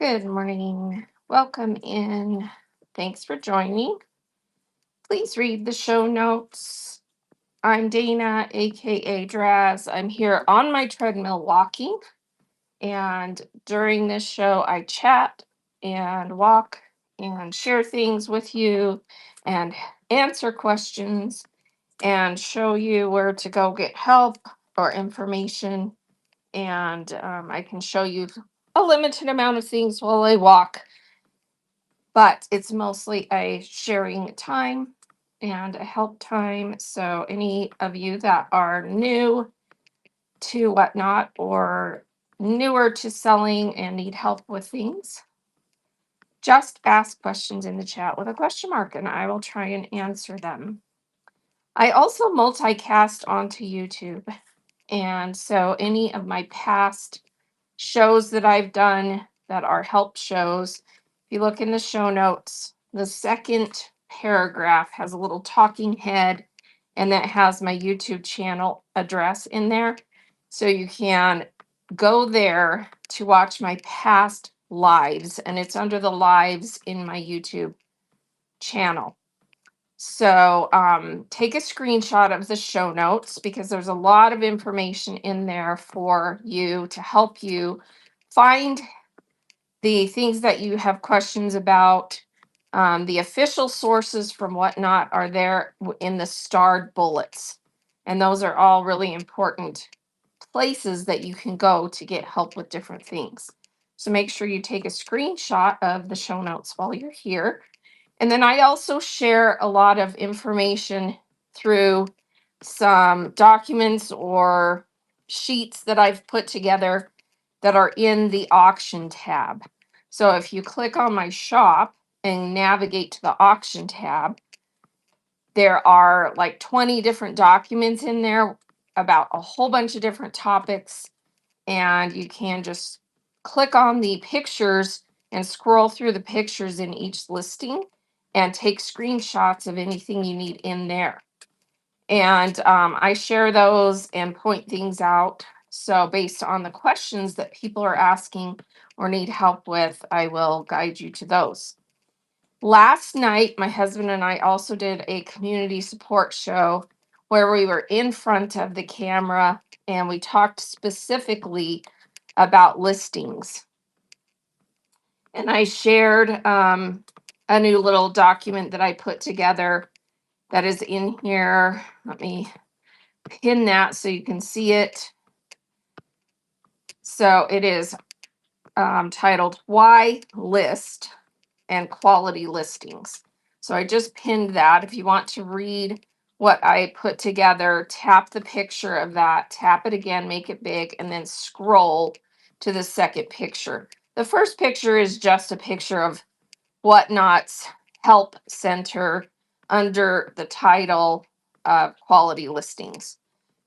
Good morning. Welcome in. Thanks for joining. Please read the show notes. I'm Dana, aka Draz. I'm here on my treadmill walking, and during this show, I chat and walk and share things with you and answer questions and show you where to go get help or information. And I can show you a limited amount of things while I walk, but it's mostly a sharing time and a help time. So, any of you that are new to Whatnot or newer to selling and need help with things, just ask questions in the chat with a question mark and I will try and answer them. I also multicast onto YouTube. And so, any of my past shows that I've done that are help shows, if you look in the show notes, the second paragraph has a little talking head and that has my YouTube channel address in there. So you can go there to watch my past lives, and it's under the lives in my YouTube channel. So take a screenshot of the show notes because there's a lot of information in there for you to help you find the things that you have questions about. The official sources from Whatnot are there in the starred bullets. And those are all really important places that you can go to get help with different things. So make sure you take a screenshot of the show notes while you're here. And then I also share a lot of information through some documents or sheets that I've put together that are in the auction tab. So if you click on my shop and navigate to the auction tab, there are like 20 different documents in there about a whole bunch of different topics. And you can just click on the pictures and scroll through the pictures in each listing and take screenshots of anything you need in there. And I share those and point things out. So, based on the questions that people are asking or need help with, I will guide you to those. Last night, my husband and I also did a community support show where we were in front of the camera and we talked specifically about listings. And I shared a new little document that I put together that is in here. Let me pin that so you can see it. So it is titled Why List and Quality Listings. So I just pinned that. If you want to read what I put together, tap the picture of that, tap it again, make it big, and then scroll to the second picture. The first picture is just a picture of Whatnot's Help Center under the title of Quality Listings.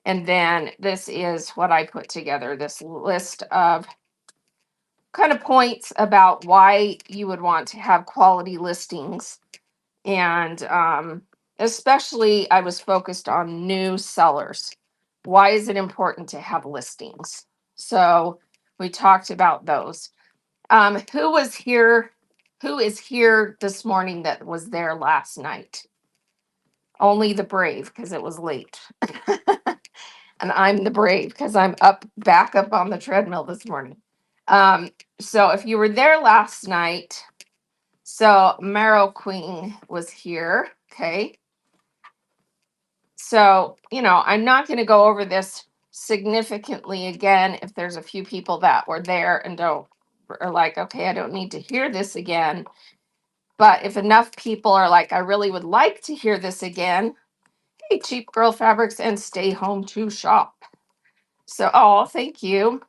And then this is what I put together, this list of kind of points about why you would want to have quality listings. And especially, I was focused on new sellers. Why is it important to have listings? So we talked about those. Who was here? Who is here this morning that was there last night? Only the brave because it was late. And I'm the brave because I'm back up on the treadmill this morning. So if you were there last night, so Marrow Queen was here. Okay. So, I'm not going to go over this significantly again if there's a few people that were there and are like, okay, I don't need to hear this again. But if enough people are like, I really would like to hear this again, hey, Cheap Girl Fabrics and Stay Home to Shop. So, oh, thank you.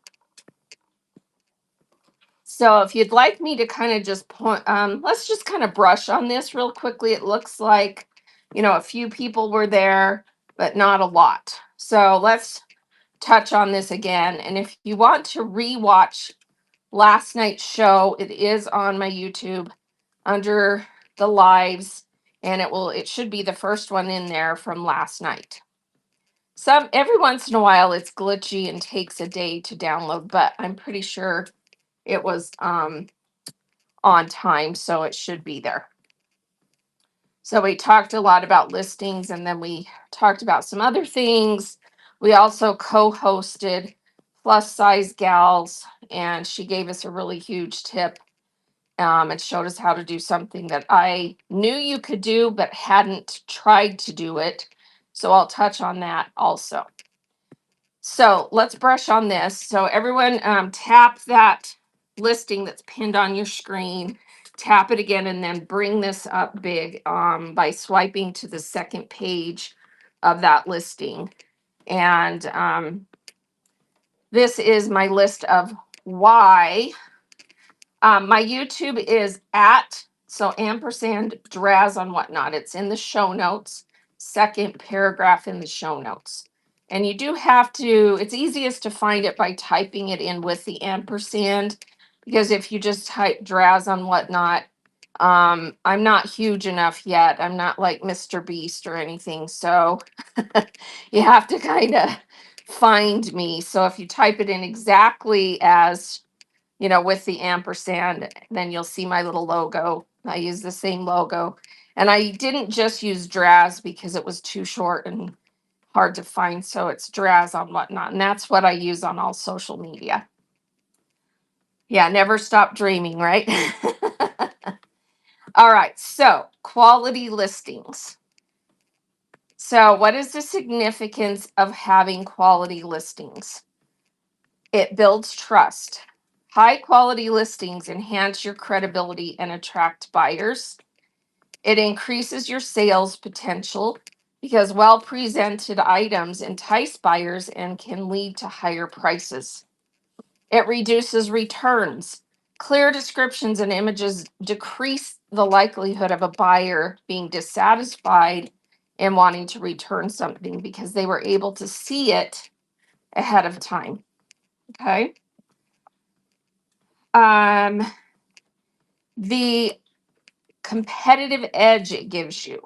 So if you'd like me to kind of just point, let's just kind of brush on this real quickly. It looks like, a few people were there, but not a lot. So let's touch on this again. And if you want to rewatch last night's show, it is on my YouTube under the lives, and it should be the first one in there from last night. Every once in a while it's glitchy and takes a day to download, but I'm pretty sure it was on time, so it should be there. So we talked a lot about listings, and then we talked about some other things. We also co-hosted Plus Size Gals, and she gave us a really huge tip, and showed us how to do something that I knew you could do but hadn't tried to do it. So I'll touch on that also. So let's brush on this. So everyone, tap that listing that's pinned on your screen, tap it again, and then bring this up big by swiping to the second page of that listing. And this is my list of why. My YouTube is so ampersand Draz on Whatnot. It's in the show notes, second paragraph in the show notes. And you do have to, it's easiest to find it by typing it in with the ampersand, because if you just type Draz on Whatnot, I'm not huge enough yet. I'm not like Mr. Beast or anything. So you have to kind of find me. So if you type it in exactly as, with the ampersand, then you'll see my little logo. I use the same logo. And I didn't just use Draz because it was too short and hard to find. So it's Draz on Whatnot. And that's what I use on all social media. Yeah, never stop dreaming, right? All right. So quality listings. So what is the significance of having quality listings? It builds trust. High quality listings enhance your credibility and attract buyers. It increases your sales potential because well presented items entice buyers and can lead to higher prices. It reduces returns. Clear descriptions and images decrease the likelihood of a buyer being dissatisfied and wanting to return something because they were able to see it ahead of time. Okay. The competitive edge it gives you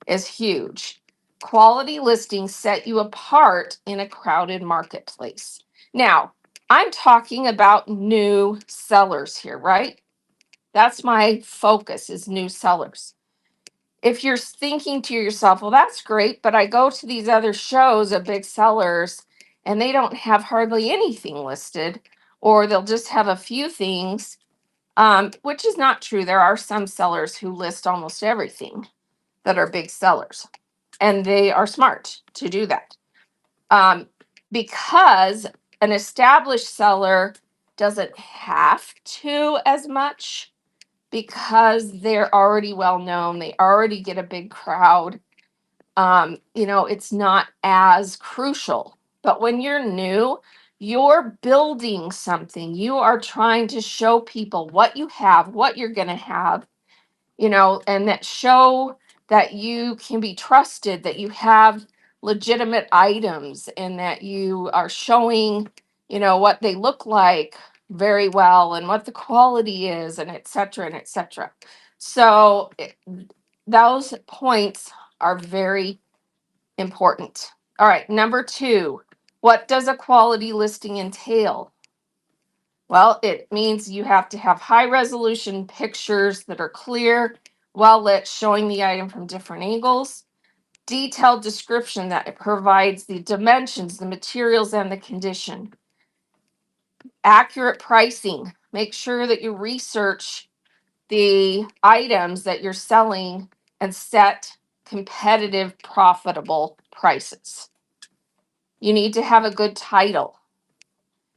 is huge. Quality listings set you apart in a crowded marketplace. Now, I'm talking about new sellers here, right? That's my focus, is new sellers. If you're thinking to yourself, well, that's great, but I go to these other shows of big sellers and they don't have hardly anything listed, or they'll just have a few things, which is not true. There are some sellers who list almost everything that are big sellers, and they are smart to do that, because an established seller doesn't have to as much, because they're already well known. They already get a big crowd. It's not as crucial. But when you're new, you're building something. You are trying to show people what you have, what you're going to have, and that show that you can be trusted, that you have legitimate items, and that you are showing, what they look like very well and what the quality is, and et cetera, and et cetera. So those points are very important. All right, number 2, what does a quality listing entail? Well, it means you have to have high resolution pictures that are clear, well lit, showing the item from different angles. Detailed description that it provides the dimensions, the materials, and the condition. Accurate pricing. Make sure that you research the items that you're selling and set competitive, profitable prices. You need to have a good title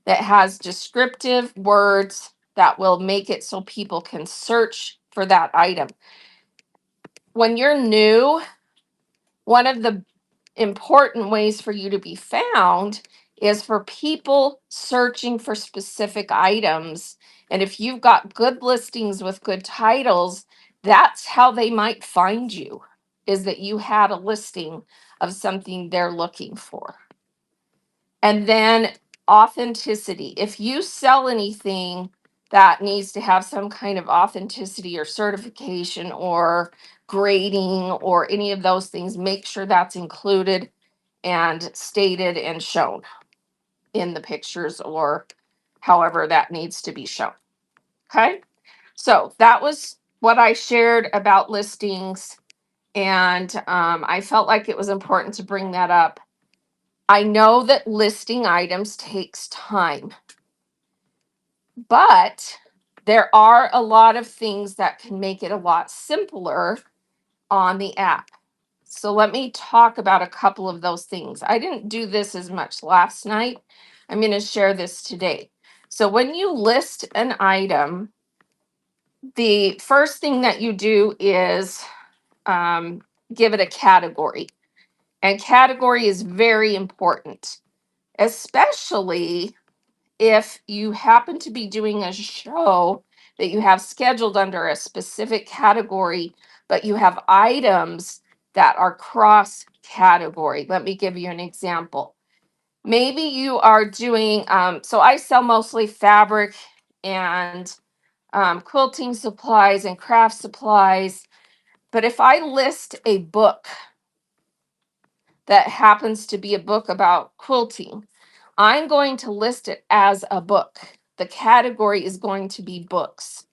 that has descriptive words that will make it so people can search for that item. When you're new, one of the important ways for you to be found is for people searching for specific items. And if you've got good listings with good titles, that's how they might find you, is that you had a listing of something they're looking for. And then authenticity. If you sell anything that needs to have some kind of authenticity or certification or grading or any of those things, make sure that's included and stated and shown in the pictures or however that needs to be shown. Okay. So that was what I shared about listings. And I felt like it was important to bring that up. I know that listing items takes time, but there are a lot of things that can make it a lot simpler on the app. So let me talk about a couple of those things. I didn't do this as much last night. I'm going to share this today. So when you list an item, the first thing that you do is give it a category. And category is very important, especially if you happen to be doing a show that you have scheduled under a specific category, but you have items that are cross category. Let me give you an example. Maybe you are doing, so I sell mostly fabric and quilting supplies and craft supplies. But if I list a book that happens to be a book about quilting, I'm going to list it as a book. The category is going to be books,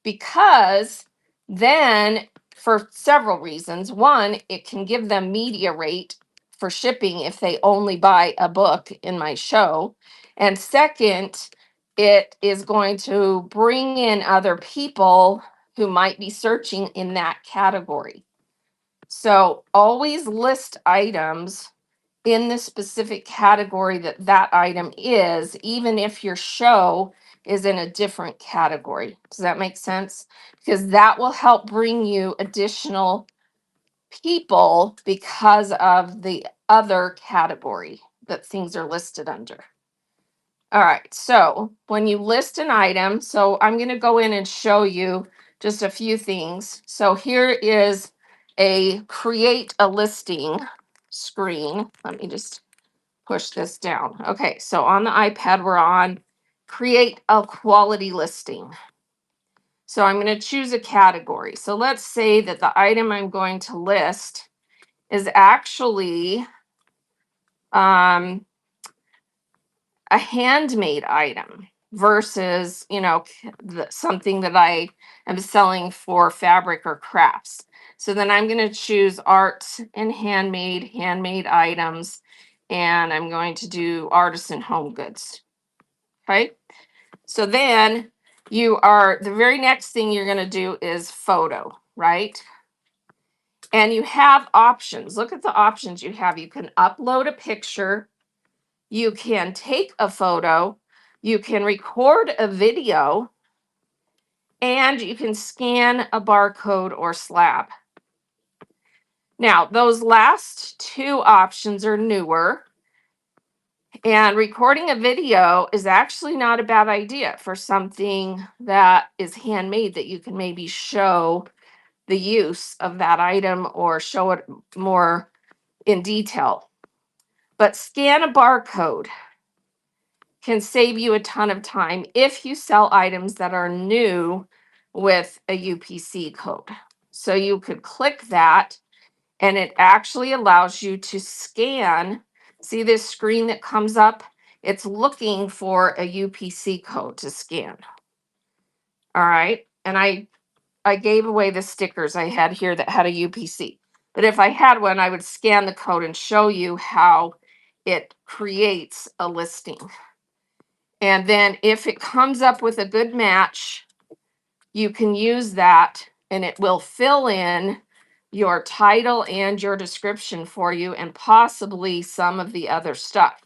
because then, for several reasons. One, it can give them media rate for shipping if they only buy a book in my show. And second, it is going to bring in other people who might be searching in that category. So always list items in the specific category that that item is, even if your show is in a different category. Does that make sense? Because that will help bring you additional people because of the other category that things are listed under. All right, so when you list an item, so I'm going to go in and show you just a few things. So here is a create a listing screen. Let me just push this down. Okay, so on the iPad, we're on create a quality listing. So I'm going to choose a category. So let's say that the item I'm going to list is actually a handmade item versus, something that I am selling for fabric or crafts. So then I'm going to choose art and handmade items, and I'm going to do artisan home goods. Okay. So then the very next thing you're going to do is photo, right? And you have options. Look at the options you have. You can upload a picture, you can take a photo, you can record a video, and you can scan a barcode or slab. Now, those last two options are newer. And recording a video is actually not a bad idea for something that is handmade, that you can maybe show the use of that item or show it more in detail. But scan a barcode can save you a ton of time if you sell items that are new with a UPC code. So you could click that, and it actually allows you to scan. See this screen that comes up? It's looking for a UPC code to scan. All right. And I gave away the stickers I had here that had a UPC. But if I had one, I would scan the code and show you how it creates a listing. And then if it comes up with a good match, you can use that, and it will fill in your title and your description for you, and possibly some of the other stuff.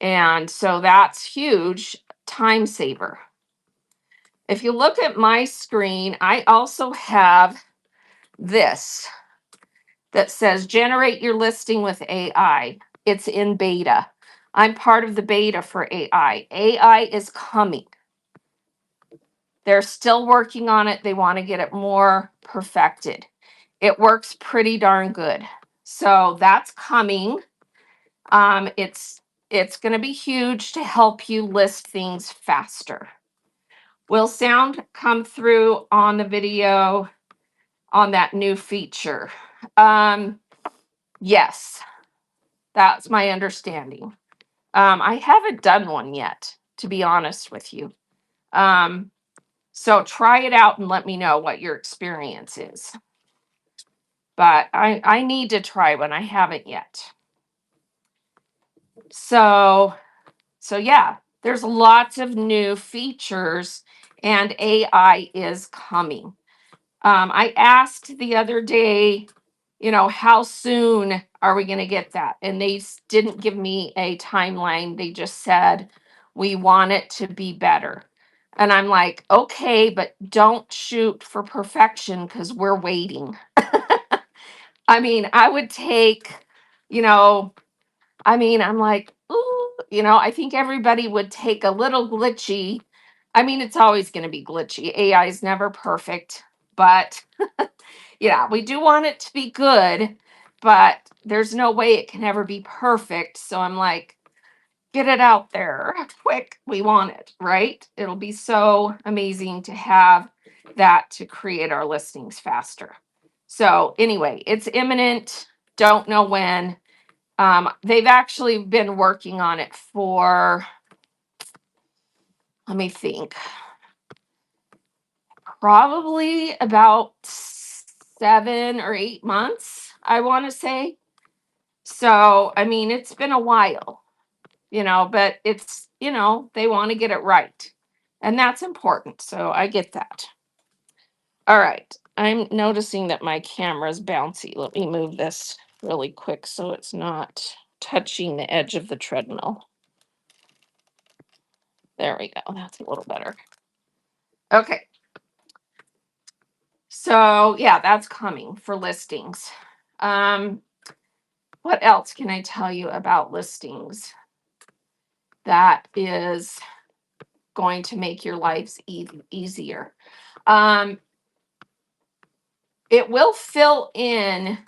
And so that's huge time saver. If you look at my screen, I also have this that says generate your listing with AI. It's in beta. I'm part of the beta for AI. AI is coming. They're still working on it. They want to get it more perfected. It works pretty darn good. So that's coming. It's going to be huge to help you list things faster. Will sound come through on the video on that new feature? Yes, that's my understanding. I haven't done one yet, to be honest with you. So try it out and let me know what your experience is. But I need to try one. I haven't yet. So yeah, there's lots of new features and AI is coming. I asked the other day, how soon are we going to get that? And they didn't give me a timeline. They just said, we want it to be better. And I'm like, okay, but don't shoot for perfection because we're waiting. I mean, I would take, you know, I'm like, ooh, I think everybody would take a little glitchy. I mean, it's always going to be glitchy. AI is never perfect, but yeah, we do want it to be good, but there's no way it can ever be perfect. So I'm like, get it out there quick. We want it, right? It'll be so amazing to have that to create our listings faster. So anyway, it's imminent. Don't know when. They've actually been working on it for, let me think, probably about 7 or 8 months, I want to say. So, I mean, it's been a while, but it's, they want to get it right. And that's important. So I get that. All right. I'm noticing that my camera's bouncy. Let me move this really quick so it's not touching the edge of the treadmill. There we go. That's a little better. Okay. So yeah, that's coming for listings. What else can I tell you about listings that is going to make your lives easier? It will fill in,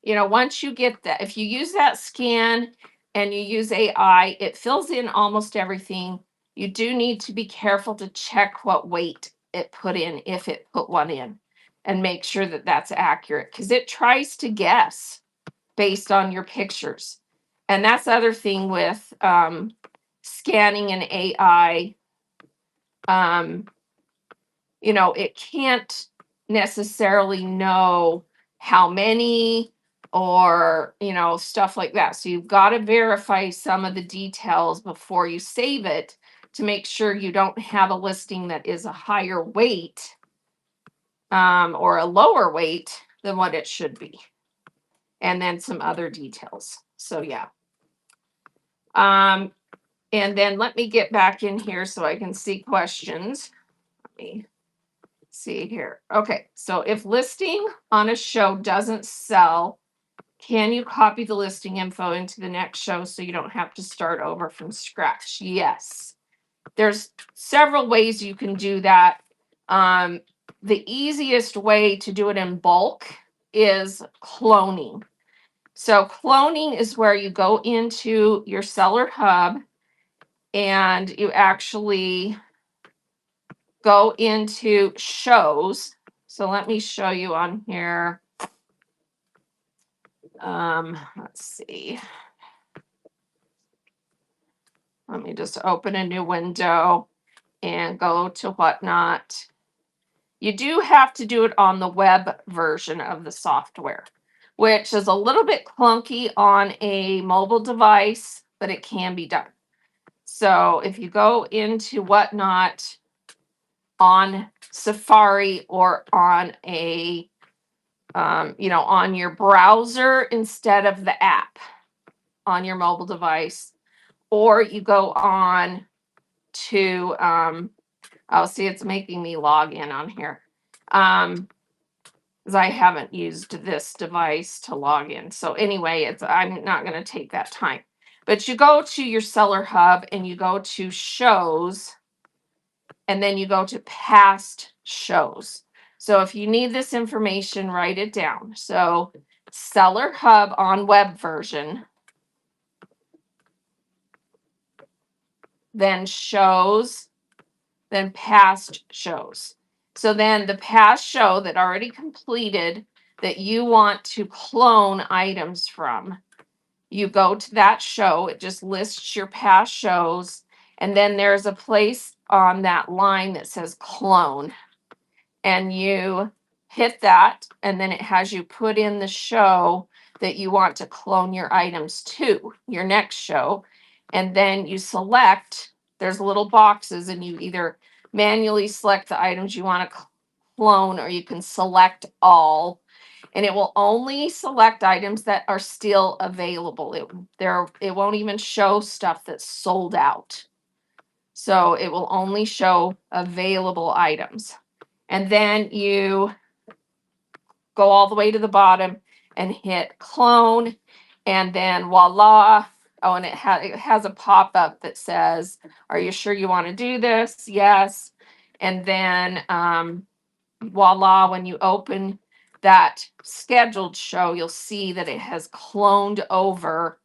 once you get that, if you use that scan and you use AI, it fills in almost everything. You do need to be careful to check what weight it put in, if it put one in, and make sure that that's accurate because it tries to guess based on your pictures. And that's the other thing with scanning and AI. It can't necessarily know how many or, stuff like that. So you've got to verify some of the details before you save it to make sure you don't have a listing that is a higher weight or a lower weight than what it should be. And then some other details. So yeah. And then let me get back in here so I can see questions. Let me see here. Okay, so if listing on a show doesn't sell, can you copy the listing info into the next show so you don't have to start over from scratch? Yes. There's several ways you can do that. The easiest way to do it in bulk is cloning. So cloning is where you go into your seller hub and you actually go into shows. So let me show you on here. Let's see. Let me just open a new window and go to Whatnot. You do have to do it on the web version of the software, which is a little bit clunky on a mobile device, but it can be done. So if you go into Whatnot on Safari or on a on your browser instead of the app on your mobile device, or you go on to, oh, see, it's making me log in on here. Because I haven't used this device to log in. So anyway, I'm not going to take that time. But you go to your seller hub and you go to shows, and then you go to past shows. So if you need this information, write it down. So seller hub on web version, then shows, then past shows. So then the past show that already completed that you want to clone items from, you go to that show. It just lists your past shows. And then there's a place on that line that says clone. And you hit that, and then it has you put in the show that you want to clone your items to, your next show. And then you select, there's little boxes, and you either manually select the items you want to clone, or you can select all. And it will only select items that are still available. It won't even show stuff that's sold out. So it will only show available items. And then you go all the way to the bottom and hit clone, and then voila. Oh, and it has a pop-up that says, are you sure you want to do this? Yes. And then voila, when you open that scheduled show, you'll see that it has cloned over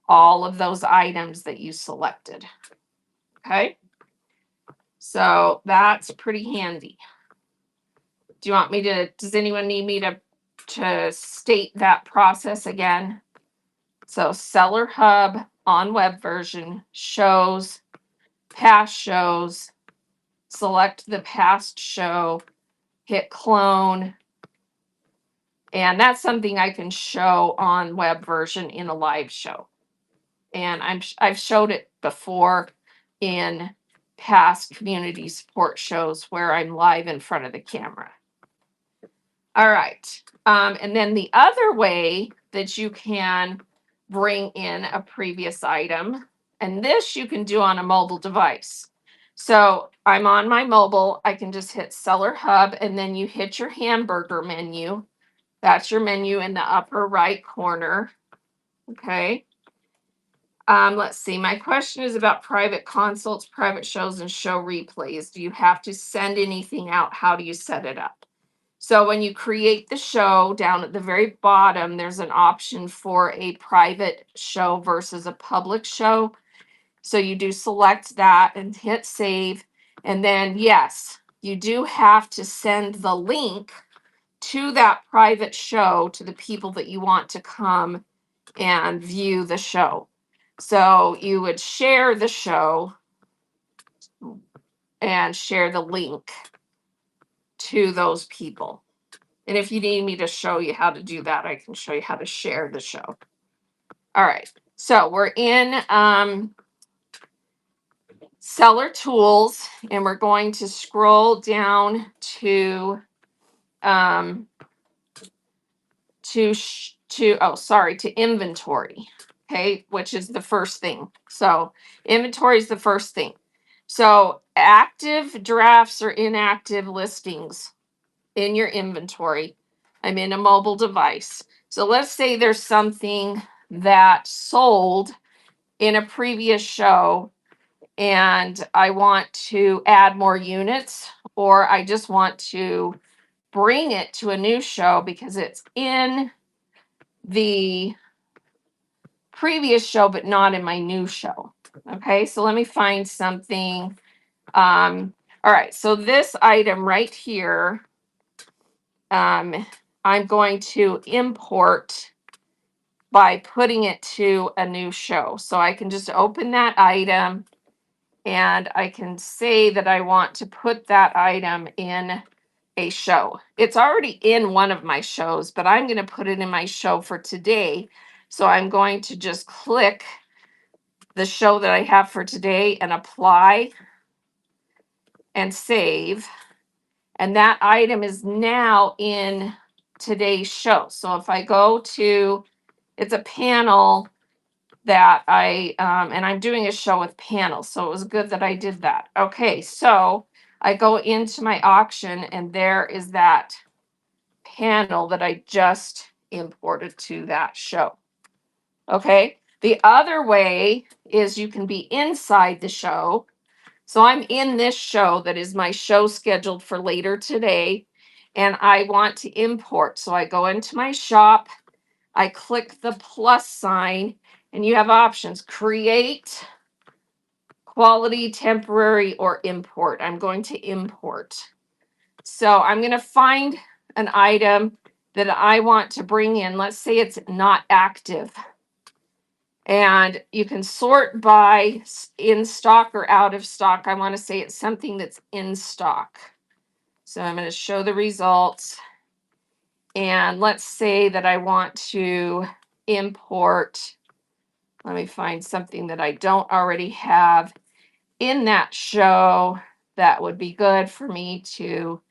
all of those items that you selected. Okay. So that's pretty handy. Do you want me to, does anyone need me to state that process again? So Seller Hub on web version, shows, past shows, select the past show, hit clone. And that's something I can show on web version in a live show. And I've showed it before in past community support shows where I'm live in front of the camera. All right. And then the other way that you can bring in a previous item, and this you can do on a mobile device. So I'm on my mobile, I can just hit Seller Hub, and then you hit your hamburger menu. That's your menu in the upper right corner. Okay. Let's see. My question is about private consults, private shows, and show replays. Do you have to send anything out? How do you set it up? So when you create the show, down at the very bottom, there's an option for a private show versus a public show. So you do select that and hit save. And then, yes, you do have to send the link to that private show to the people that you want to come and view the show. So you would share the show and share the link to those people. And if you need me to show you how to do that, I can show you how to share the show. All right. So we're in Seller Tools, and we're going to scroll down to inventory. Okay, which is the first thing. So inventory is the first thing. So active drafts or inactive listings in your inventory. I'm in a mobile device. So let's say there's something that sold in a previous show and I want to add more units, or I just want to bring it to a new show because it's in the previous show but not in my new show. Okay, so let me find something. All right, so this item right here, I'm going to import by putting it to a new show. So I can just open that item and I can say that I want to put that item in a show. It's already in one of my shows, but I'm going to put it in my show for today. So I'm going to just click the show that I have for today and apply and save. And that item is now in today's show. So if I go to, it's a panel that and I'm doing a show with panels. So it was good that I did that. Okay, so I go into my auction and there is that panel that I just imported to that show. Okay, the other way is you can be inside the show. So I'm in this show that is my show scheduled for later today, and I want to import. So I go into my shop, I click the plus sign, and you have options: create, quality, temporary, or import. I'm going to import. So I'm going to find an item that I want to bring in. Let's say it's not active. And you can sort by in stock or out of stock. I want to say it's something that's in stock. So I'm going to show the results. And let's say that I want to import, let me find something that I don't already have in that show that would be good for me to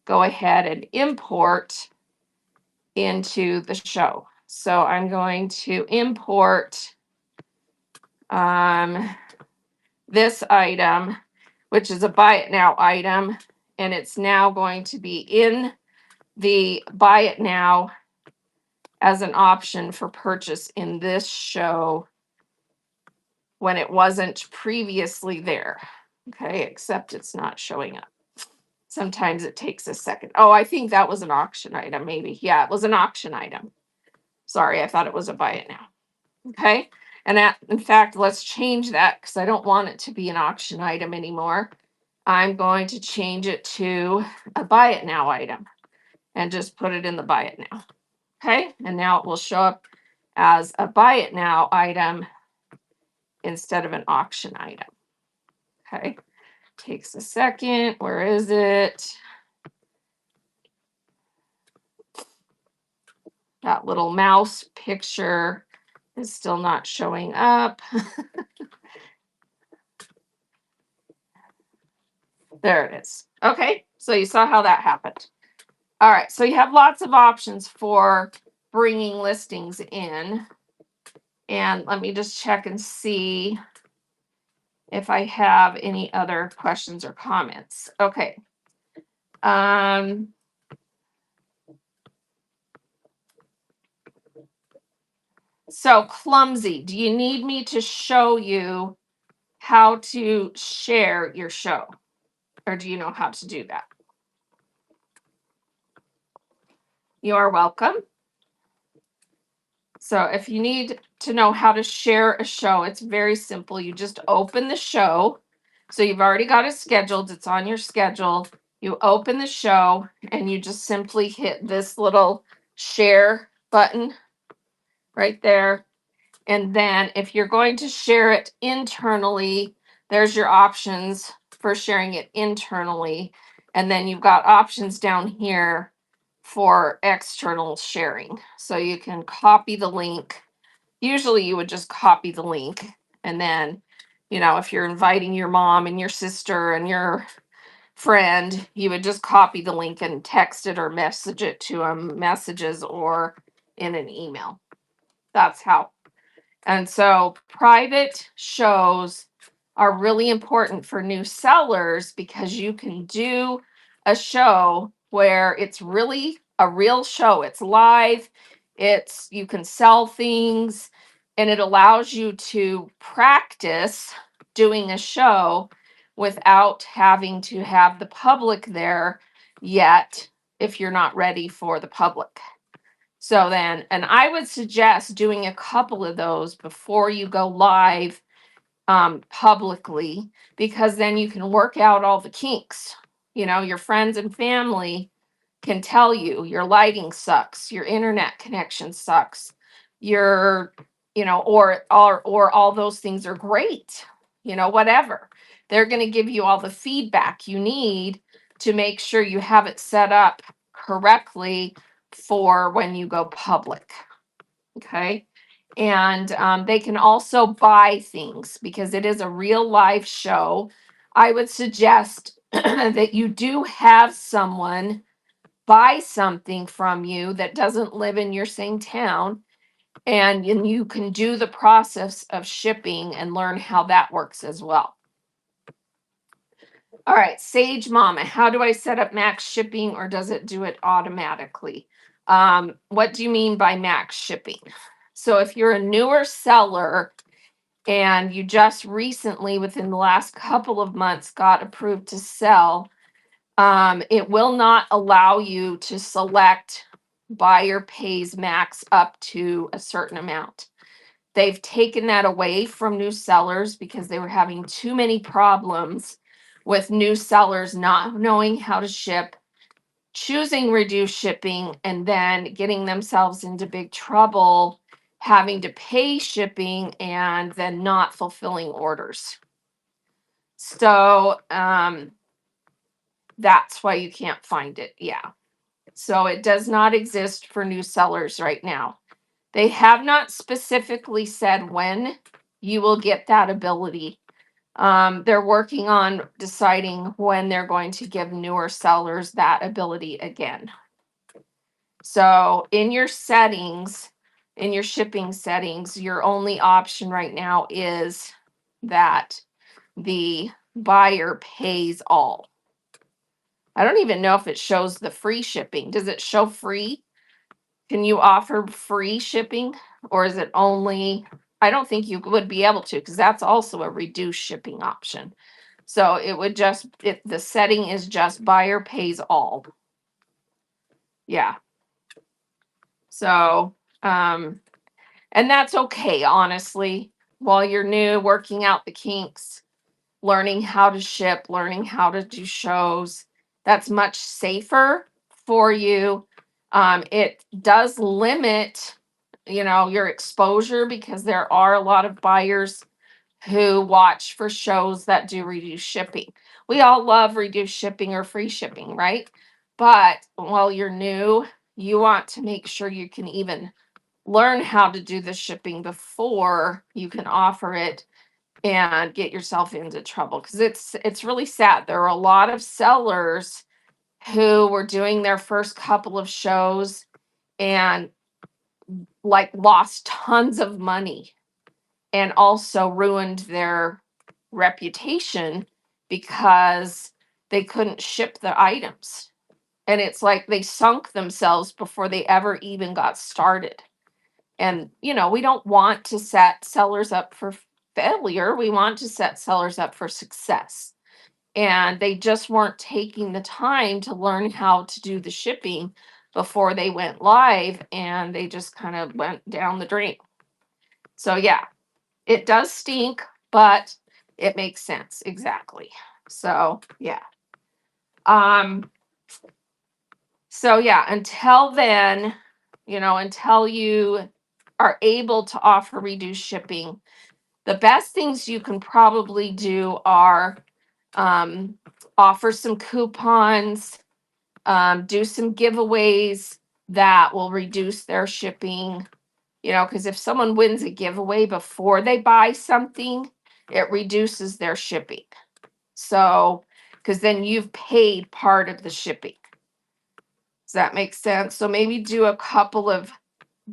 go ahead and import into the show. So I'm going to import this item, which is a buy it now item, and it's now going to be in the buy it now as an option for purchase in this show when it wasn't previously there. Okay, except it's not showing up. Sometimes it takes a second. Oh, I think that was an auction item, maybe. Yeah, it was an auction item. Sorry, I thought it was a buy it now. Okay, and that, in fact, let's change that because I don't want it to be an auction item anymore. I'm going to change it to a buy it now item and just put it in the buy it now. Okay, and now it will show up as a buy it now item instead of an auction item. Okay, takes a second. Where is it? That little mouse picture is still not showing up. There it is. Okay, so you saw how that happened. All right, so you have lots of options for bringing listings in. And let me just check and see if I have any other questions or comments. Okay. So Clumsy, do you need me to show you how to share your show? Or do you know how to do that? You are welcome. So if you need to know how to share a show, it's very simple. You just open the show. So you've already got it scheduled. It's on your schedule. You open the show and you just simply hit this little share button right there. And then if you're going to share it internally, there's your options for sharing it internally. And then you've got options down here for external sharing. So you can copy the link. Usually you would just copy the link. And then, if you're inviting your mom and your sister and your friend, you would just copy the link and text it or message it to them, messages or in an email. That's how. And so private shows are really important for new sellers because you can do a show where it's really a real show. It's live, you can sell things, and it allows you to practice doing a show without having to have the public there yet if you're not ready for the public. So then, and I would suggest doing a couple of those before you go live publicly, because then you can work out all the kinks. Your friends and family can tell you your lighting sucks, your internet connection sucks, your, or all those things are great, whatever. They're going to give you all the feedback you need to make sure you have it set up correctly for when you go public. Okay. And they can also buy things because it is a real live show. I would suggest that you do have someone buy something from you that doesn't live in your same town, and you can do the process of shipping and learn how that works as well. All right, Sage Mama, how do I set up max shipping, or does it do it automatically? What do you mean by max shipping? So if you're a newer seller and you just recently, within the last couple of months, got approved to sell, it will not allow you to select buyer pays max up to a certain amount. They've taken that away from new sellers because they were having too many problems with new sellers not knowing how to ship, choosing reduced shipping, and then getting themselves into big trouble having to pay shipping and then not fulfilling orders. So that's why you can't find it. Yeah. So it does not exist for new sellers right now. They have not specifically said when you will get that ability. They're working on deciding when they're going to give newer sellers that ability again. So in your settings, in your shipping settings, your only option right now is that the buyer pays all. I don't even know if it shows the free shipping. Does it show free? Can you offer free shipping, or is it only, I don't think you would be able to, because that's also a reduced shipping option. So it would just, the setting is just buyer pays all. Yeah. So, and that's okay, honestly. While you're new, working out the kinks, learning how to ship, learning how to do shows, that's much safer for you. It does limit, your exposure, because there are a lot of buyers who watch for shows that do reduced shipping. We all love reduced shipping or free shipping, right? But while you're new, you want to make sure you can even learn how to do the shipping before you can offer it and get yourself into trouble, because it's really sad. There are a lot of sellers who were doing their first couple of shows and like lost tons of money and also ruined their reputation because they couldn't ship the items. And it's like they sunk themselves before they ever even got started. And, we don't want to set sellers up for failure. We want to set sellers up for success. And they just weren't taking the time to learn how to do the shipping before they went live, and they just kind of went down the drain. So, yeah, it does stink, but it makes sense. Exactly. So, yeah. So yeah, until then, until you are able to offer reduced shipping, the best things you can probably do are um, offer some coupons, do some giveaways that will reduce their shipping. Because if someone wins a giveaway before they buy something, it reduces their shipping. So, because then you've paid part of the shipping. Does that make sense? So maybe do a couple of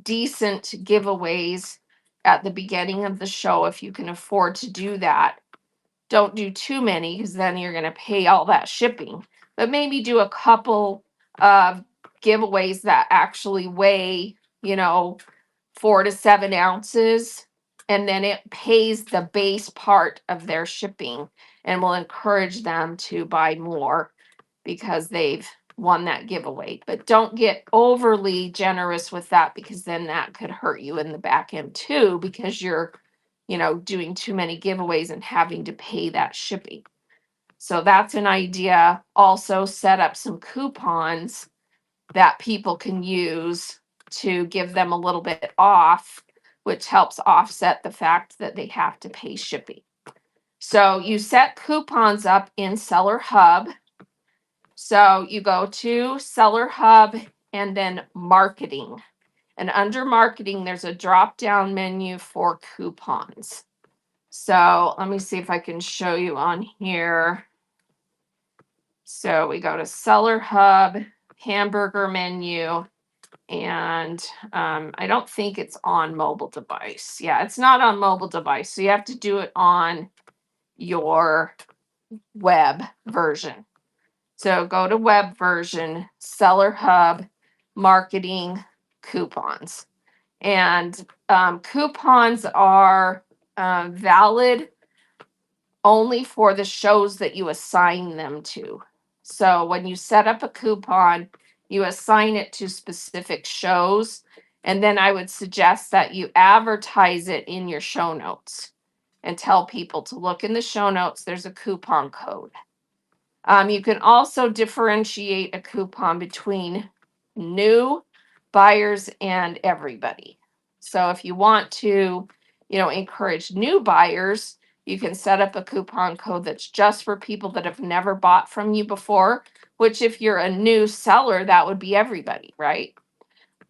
decent giveaways at the beginning of the show if you can afford to do that. Don't do too many, because then you're going to pay all that shipping. But maybe do a couple of giveaways that actually weigh, 4 to 7 ounces, and then it pays the base part of their shipping and will encourage them to buy more because they've won that giveaway. But don't get overly generous with that, because then that could hurt you in the back end too, because you're, doing too many giveaways and having to pay that shipping. So that's an idea. Also, set up some coupons that people can use to give them a little bit off, which helps offset the fact that they have to pay shipping. So you set coupons up in Seller Hub. So you go to Seller Hub and then marketing. And under marketing, there's a drop down menu for coupons. So let me see if I can show you on here. So we go to Seller Hub, hamburger menu, and I don't think it's on mobile device. Yeah, it's not on mobile device. So you have to do it on your web version. So go to web version, Seller Hub, marketing, coupons. And coupons are valid only for the shows that you assign them to. So when you set up a coupon, you assign it to specific shows. And then I would suggest that you advertise it in your show notes and tell people to look in the show notes. There's a coupon code. You can also differentiate a coupon between new buyers and everybody. So if you want to, encourage new buyers, you can set up a coupon code that's just for people that have never bought from you before, which if you're a new seller, that would be everybody, right?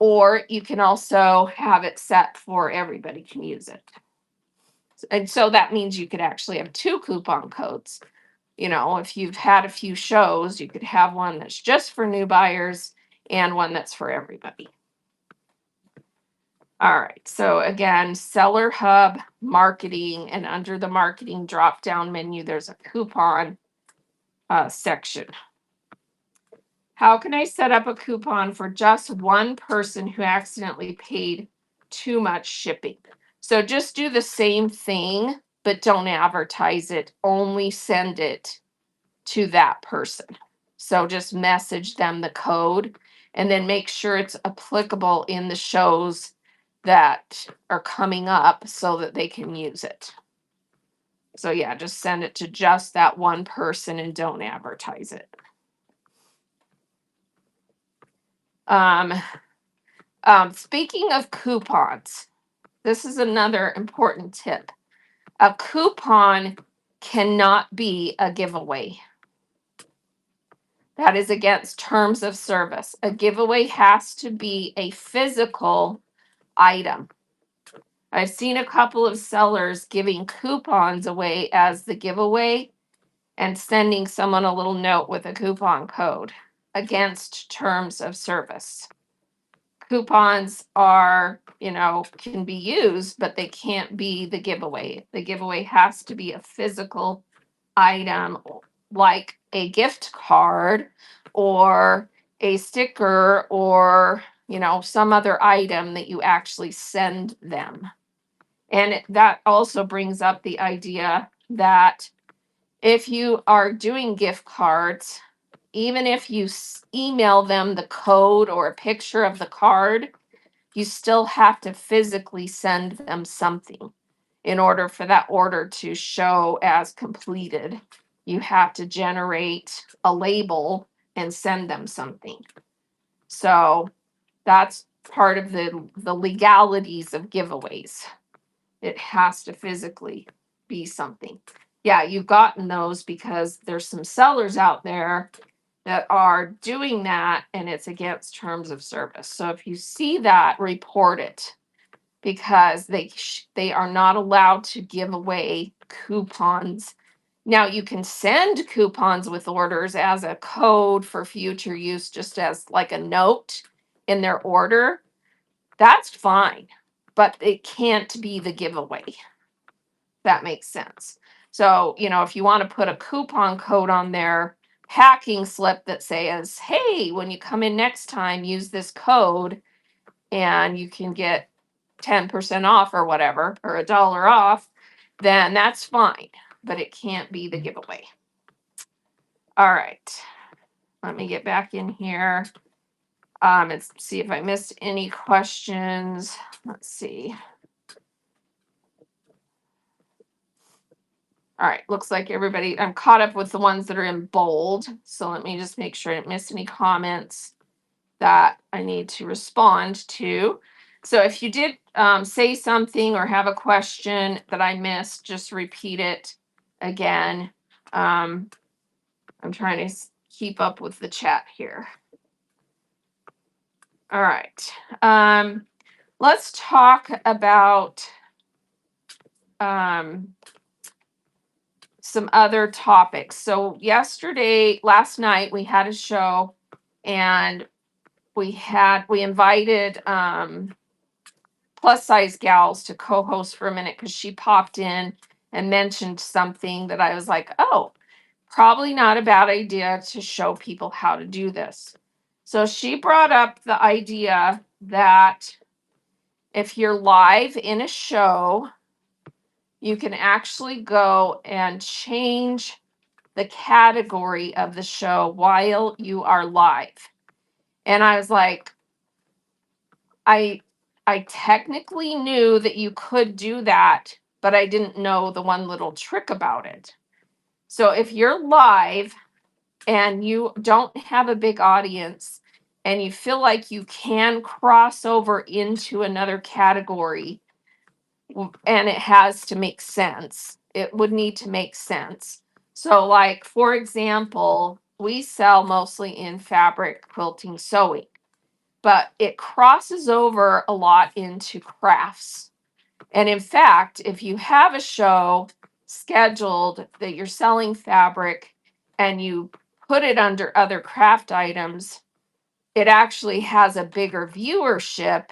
Or you can also have it set for everybody can use it. And so that means you could actually have two coupon codes. If you've had a few shows, you could have one that's just for new buyers and one that's for everybody. All right. So again, Seller Hub marketing, and under the marketing drop down menu, there's a coupon section. How can I set up a coupon for just one person who accidentally paid too much shipping? So just do the same thing, but don't advertise it. Only send it to that person. So just message them the code and then make sure it's applicable in the shows that are coming up so that they can use it. So yeah, just send it to just that one person and don't advertise it. Speaking of coupons, this is another important tip. A coupon cannot be a giveaway. That is against terms of service. A giveaway has to be a physical item. I've seen a couple of sellers giving coupons away as the giveaway and sending someone a little note with a coupon code, against terms of service. Coupons are, can be used, but they can't be the giveaway. The giveaway has to be a physical item, like a gift card or a sticker or, some other item that you actually send them. And that also brings up the idea that if you are doing gift cards, even if you email them the code or a picture of the card, you still have to physically send them something in order for that order to show as completed. You have to generate a label and send them something. So that's part of the legalities of giveaways. It has to physically be something. Yeah, you've gotten those because there's some sellers out there that are doing that and it's against terms of service. So if you see that, report it, because they are not allowed to give away coupons. Now you can send coupons with orders as a code for future use, just as like a note in their order. That's fine, but it can't be the giveaway. That makes sense. So, if you want to put a coupon code on their packing slip that says, hey, when you come in next time, use this code and you can get 10% off or whatever, or $1 off, then that's fine, but it can't be the giveaway. All right. Let me get back in here. And see if I missed any questions. Let's see. All right, looks like everybody, I'm caught up with the ones that are in bold. So let me just make sure I didn't miss any comments that I need to respond to. So if you did say something or have a question that I missed, just repeat it again. I'm trying to keep up with the chat here. All right. Let's talk about some other topics. So last night we had a show and we invited plus size gals to co-host for a minute because she popped in and mentioned something that I was like, oh, probably not a bad idea to show people how to do this. So she brought up the idea that if you're live in a show, you can actually go and change the category of the show while you are live. And I was like, I technically knew that you could do that, but I didn't know the one little trick about it. So if you're live and you don't have a big audience and you feel like you can cross over into another category, and it has to make sense. It would need to make sense. So, like, for example, we sell mostly in fabric quilting sewing, but it crosses over a lot into crafts. And in fact, if you have a show scheduled that you're selling fabric and you put it under other craft items, it actually has a bigger viewership,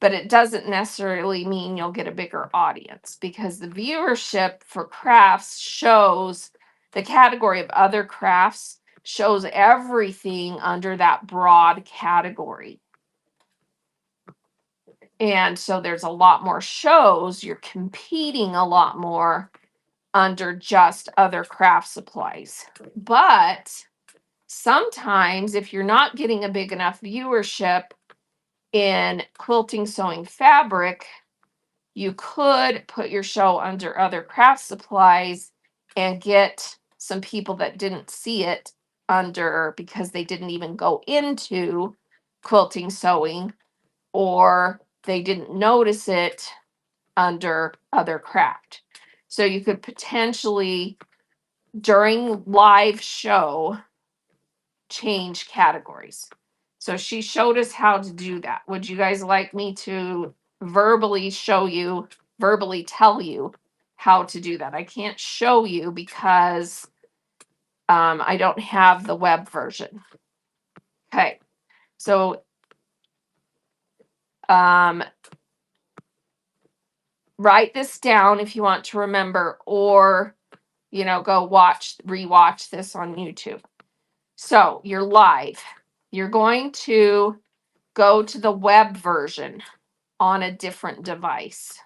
but it doesn't necessarily mean you'll get a bigger audience, because the viewership for crafts shows the category of other crafts, shows everything under that broad category. And so there's a lot more shows. You're competing a lot more under just other craft supplies. But sometimes, if you're not getting a big enough viewership in quilting sewing fabric, you could put your show under other craft supplies and get some people that didn't see it under, because they didn't even go into quilting sewing, or they didn't notice it under other craft. So you could potentially, during live show, change categories. So she showed us how to do that. Would you guys like me to verbally tell you how to do that? I can't show you because I don't have the web version. Okay, so write this down if you want to remember, or go rewatch this on YouTube. So you're live. You're going to go to the web version on a different device.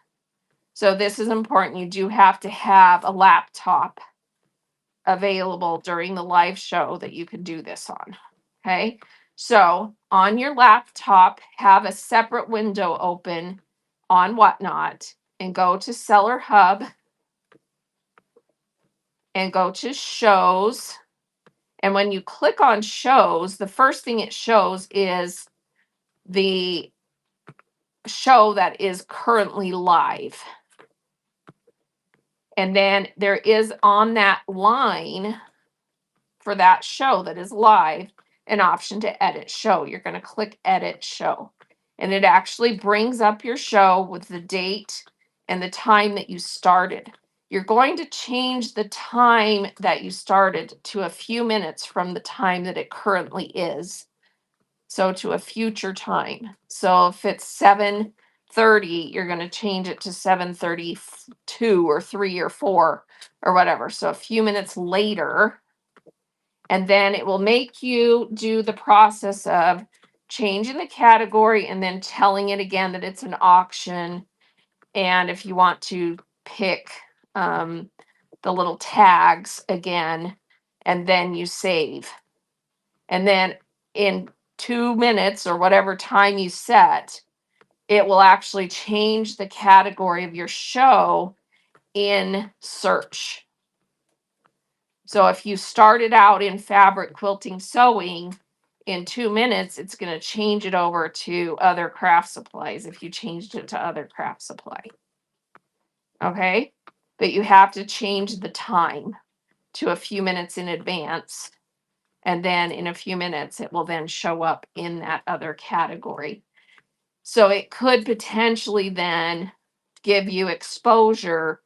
So this is important. You do have to have a laptop available during the live show that you can do this on. Okay. So on your laptop, have a separate window open on Whatnot and go to Seller Hub and go to shows. And when you click on shows, the first thing it shows is the show that is currently live. And then there is on that line for that show that is live an option to edit show. You're going to click edit show. And it actually brings up your show with the date and the time that you started. You're going to change the time that you started to a few minutes from the time that it currently is. So to a future time. So if it's 7:30, you're going to change it to 7:32 or 3 or 4 or whatever. So a few minutes later, and then it will make you do the process of changing the category and then telling it again that it's an auction. And if you want to pick the little tags again, and then you save. And then in 2 minutes or whatever time you set, it will actually change the category of your show in search. So if you started out in fabric quilting sewing, in 2 minutes, it's going to change it over to other craft supplies if you changed it to other craft supply. Okay? But you have to change the time to a few minutes in advance. And then in a few minutes, it will then show up in that other category. So it could potentially then give you exposure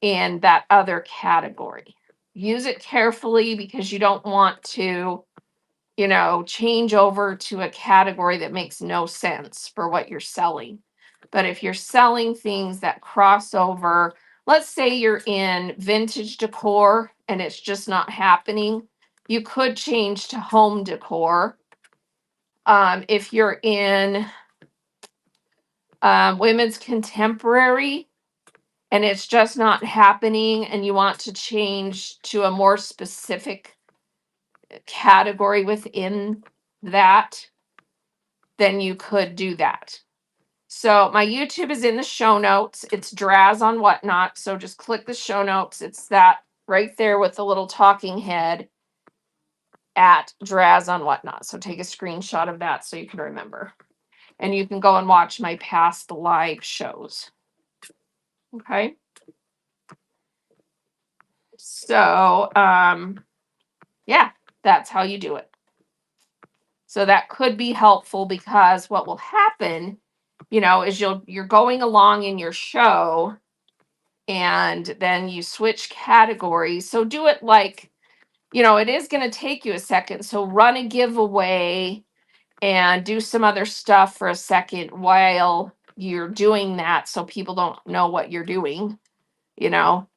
in that other category. Use it carefully, because you don't want to, change over to a category that makes no sense for what you're selling. But if you're selling things that cross over, let's say you're in vintage decor and it's just not happening, you could change to home decor. If you're in women's contemporary and it's just not happening and you want to change to a more specific category within that, then you could do that. So my YouTube is in the show notes. It's Draz on Whatnot. So just click the show notes. It's that right there with the little talking head. at Draz on Whatnot. So take a screenshot of that so you can remember. And you can go and watch my past live shows. Okay. So, yeah, that's how you do it. So that could be helpful because what will happen, is you're going along in your show and then you switch categories. So do it like, it is going to take you a second. So run a giveaway and do some other stuff for a second while you're doing that so people don't know what you're doing, you know.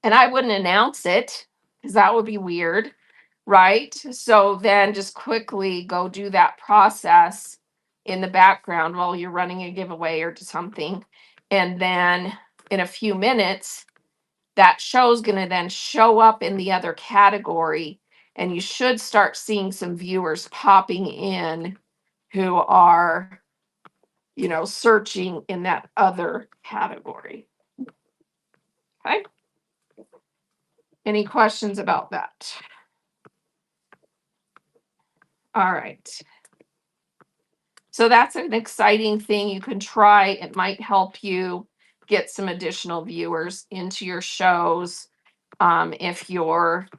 And I wouldn't announce it because that would be weird, right? So then just quickly go do that process in the background while you're running a giveaway or something. And then in a few minutes, that show's going to then show up in the other category. And you should start seeing some viewers popping in who are, searching in that other category. Okay. Any questions about that? All right. So that's an exciting thing you can try. It might help you get some additional viewers into your shows. If you're,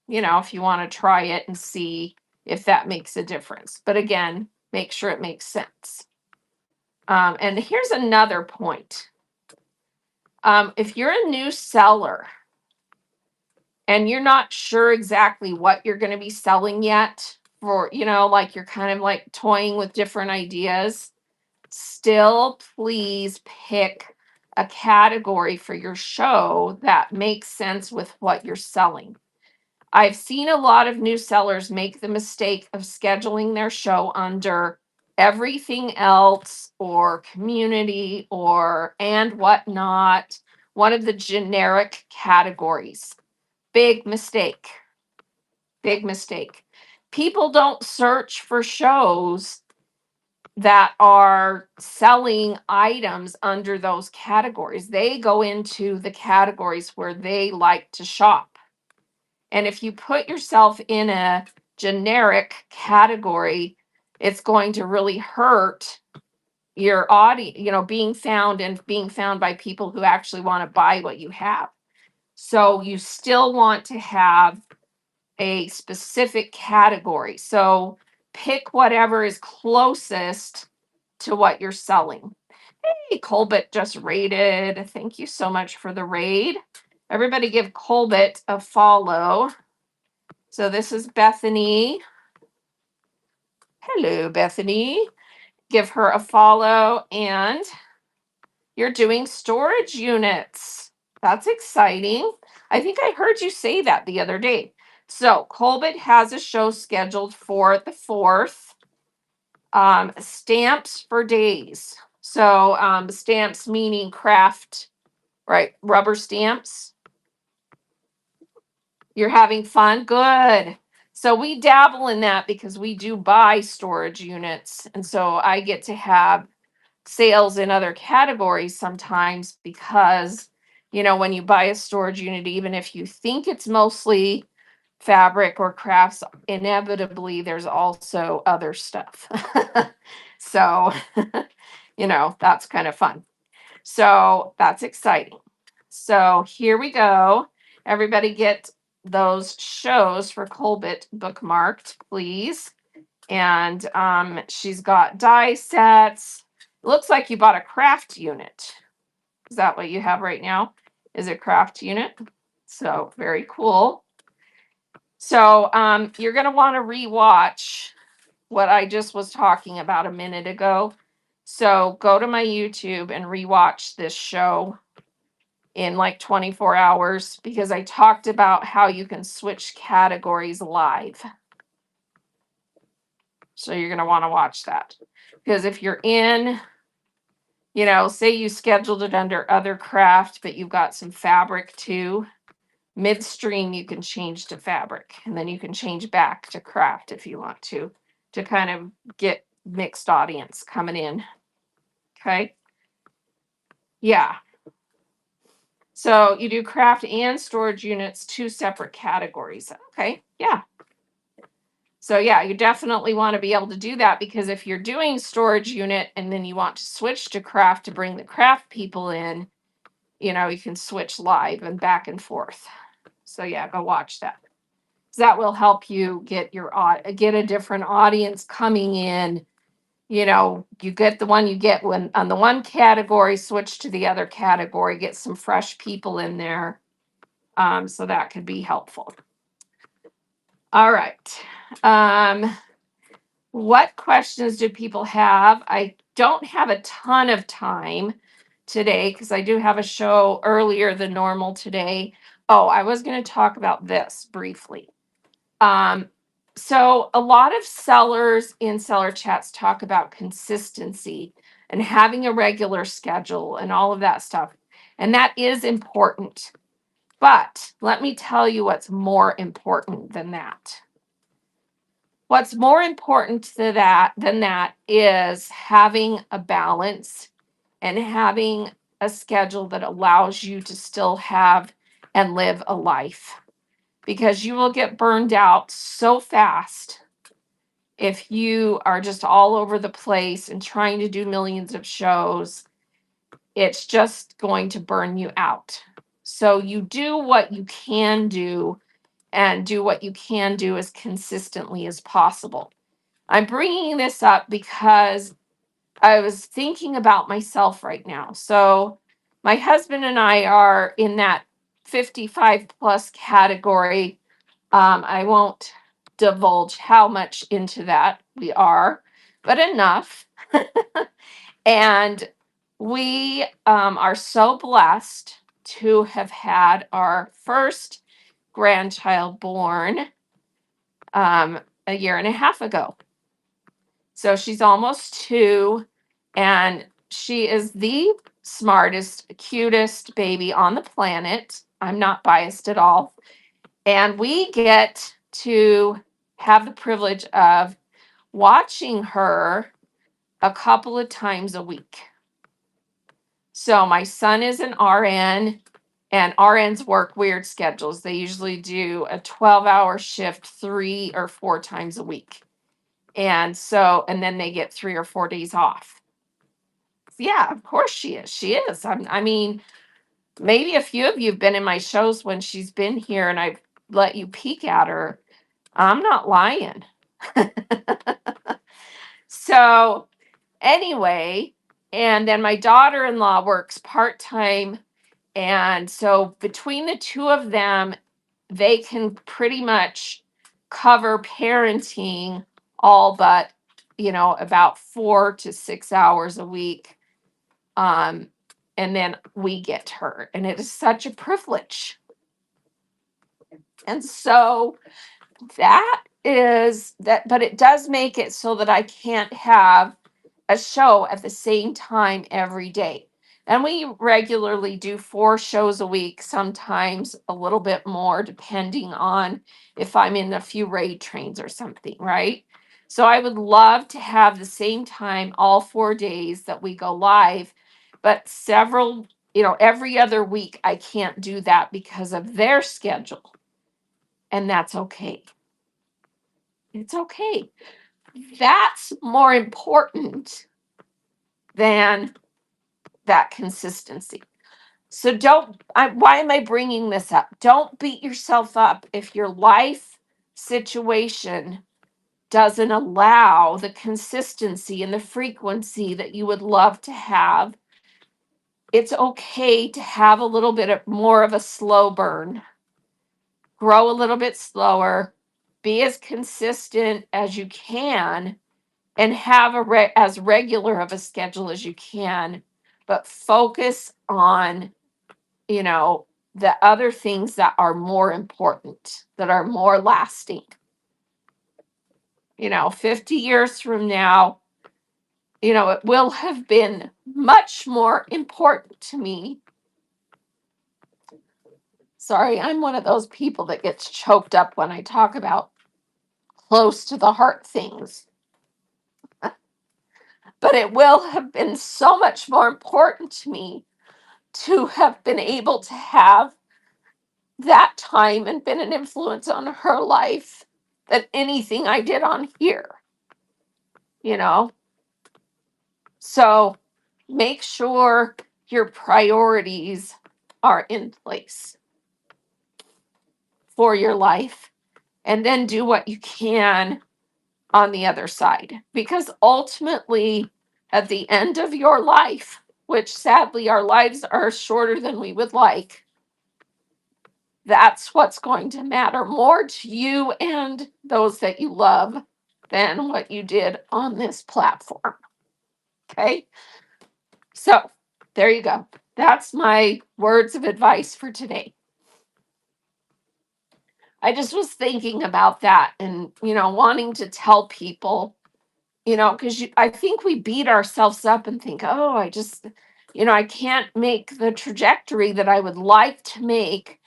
if you want to try it and see if that makes a difference. But again, make sure it makes sense. And here's another point. If you're a new seller and you're not sure exactly what you're going to be selling yet, for, like you're kind of like toying with different ideas, still please pick a category for your show that makes sense with what you're selling. I've seen a lot of new sellers make the mistake of scheduling their show under everything else or community or and whatnot, one of the generic categories. Big mistake. Big mistake. People don't search for shows that are selling items under those categories. They go into the categories where they like to shop. And if you put yourself in a generic category, it's going to really hurt your audience, being found by people who actually want to buy what you have. So you still want to have a specific category. So pick whatever is closest to what you're selling. Hey, Colbert just raided. Thank you so much for the raid. Everybody give Colbert a follow. So this is Bethany. Hello, Bethany. Give her a follow. And you're doing storage units. That's exciting. I think I heard you say that the other day. So Colbert has a show scheduled for the 4th. Stamps for days. So stamps meaning craft, right? Rubber stamps. You're having fun? Good. So we dabble in that because we do buy storage units. And so I get to have sales in other categories sometimes because, when you buy a storage unit, even if you think it's mostly fabric or crafts, inevitably there's also other stuff. So, that's kind of fun. So that's exciting. So here we go. Everybody get those shows for Colbert bookmarked, please. And she's got die sets. Looks like you bought a craft unit. Is that what you have right now? Is a craft unit? So very cool. So you're going to want to rewatch what I just was talking about a minute ago. So go to my YouTube and rewatch this show in like 24 hours because I talked about how you can switch categories live. So you're going to want to watch that because if you're in, say you scheduled it under other craft, but you've got some fabric too, midstream you can change to fabric and then you can change back to craft if you want to kind of get mixed audience coming in. Okay. Yeah. So you do craft and storage units, 2 separate categories. Okay. Yeah. So yeah, you definitely want to be able to do that, because if you're doing storage unit and then you want to switch to craft to bring the craft people in, you can switch live and back and forth. So yeah, go watch that. That will help you get a different audience coming in. You get the one you get when on the one category, switch to the other category, get some fresh people in there. So that could be helpful. All right. What questions do people have? I don't have a ton of time today because I do have a show earlier than normal today. Oh, I was going to talk about this briefly. Um, so a lot of sellers in seller chats talk about consistency and having a regular schedule and all of that stuff. And that is important. But let me tell you what's more important than that. What's more important than that is having a balance and having a schedule that allows you to still have and live a life, because you will get burned out so fast if you are just all over the place and trying to do millions of shows. It's just going to burn you out. So you do what you can do, and do what you can do as consistently as possible. I'm bringing this up because I was thinking about myself right now. So, my husband and I are in that 55 plus category. I won't divulge how much into that we are, but enough. And we are so blessed to have had our first grandchild born a year and a half ago. So she's almost 2, and she is the smartest, cutest baby on the planet. I'm not biased at all. And we get to have the privilege of watching her a couple of times a week. So my son is an RN, and RNs work weird schedules. They usually do a 12-hour shift 3 or 4 times a week. And then they get 3 or 4 days off. Yeah, of course she is. She is. I mean, maybe a few of you have been in my shows when she's been here and I've let you peek at her. I'm not lying. So, anyway, and then my daughter in law works part time. And so, between the two of them, they can pretty much cover parenting all but, about 4 to 6 hours a week. Um, and then we get her, and it is such a privilege. And so that is that, but it does make it so that I can't have a show at the same time every day. And we regularly do 4 shows a week, sometimes a little bit more, depending on if I'm in a few raid trains or something, right? So I would love to have the same time all 4 days that we go live, but every other week I can't do that because of their schedule. And that's okay. It's okay. That's more important than that consistency. So why am I bringing this up? Don't beat yourself up if your life situation doesn't allow the consistency and the frequency that you would love to have. It's okay to have a little bit more of a slow burn. Grow a little bit slower, be as consistent as you can, and have as regular of a schedule as you can, but focus on the other things that are more important, that are more lasting. 50 years from now, it will have been much more important to me. Sorry, I'm one of those people that gets choked up when I talk about close to the heart things. But it will have been so much more important to me to have been able to have that time and been an influence on her life than anything I did on here, you know? So make sure your priorities are in place for your life, and then do what you can on the other side. Because ultimately, at the end of your life, which sadly our lives are shorter than we would like, that's what's going to matter more to you and those that you love than what you did on this platform. Okay? So, there you go. That's my words of advice for today. I just was thinking about that and, wanting to tell people, because I think we beat ourselves up and think, oh, I can't make the trajectory that I would like to make.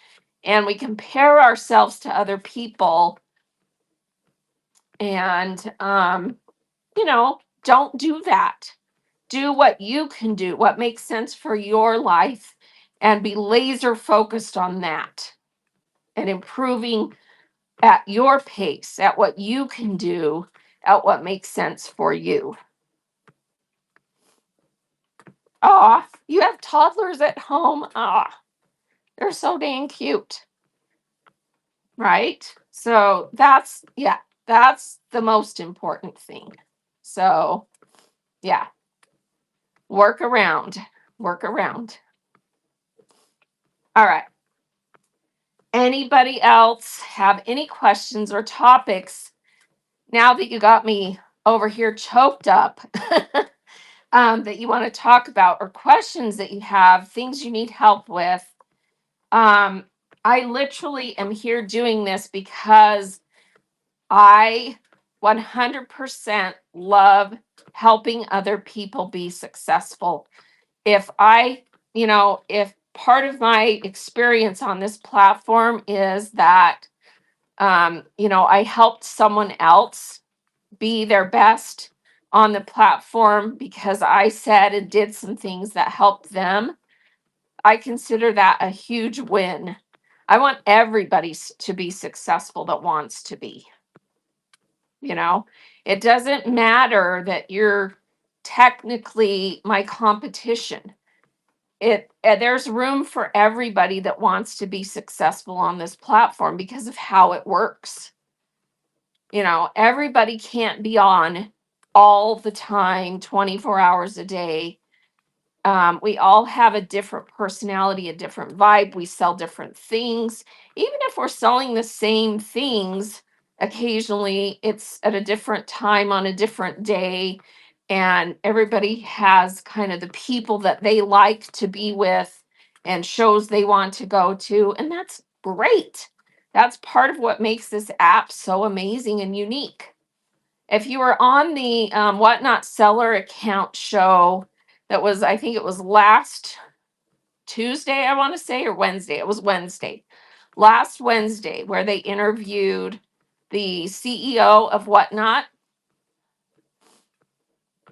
And we compare ourselves to other people. And, don't do that. Do what you can do, what makes sense for your life, and be laser focused on that and improving at your pace, at what you can do, at what makes sense for you. Ah, you have toddlers at home. Ah, they're so dang cute, right? So that's the most important thing. So, yeah, work around, work around. All right. Anybody else have any questions or topics now that you got me over here choked up that you want to talk about, or questions that you have, things you need help with? Um, I literally am here doing this because I 100% love helping other people be successful. If part of my experience on this platform is that, I helped someone else be their best on the platform because I said and did some things that helped them, I consider that a huge win. I want everybody to be successful that wants to be. You know, it doesn't matter that you're technically my competition. There's room for everybody that wants to be successful on this platform because of how it works. Everybody can't be on all the time, 24 hours a day. We all have a different personality, a different vibe. We sell different things. Even if we're selling the same things, occasionally it's at a different time on a different day. And everybody has kind of the people that they like to be with and shows they want to go to. And that's great. That's part of what makes this app so amazing and unique. If you were on the Whatnot Seller account show, that was, I think it was last Tuesday, I want to say, or Wednesday. It was Wednesday, last Wednesday, where they interviewed the CEO of Whatnot.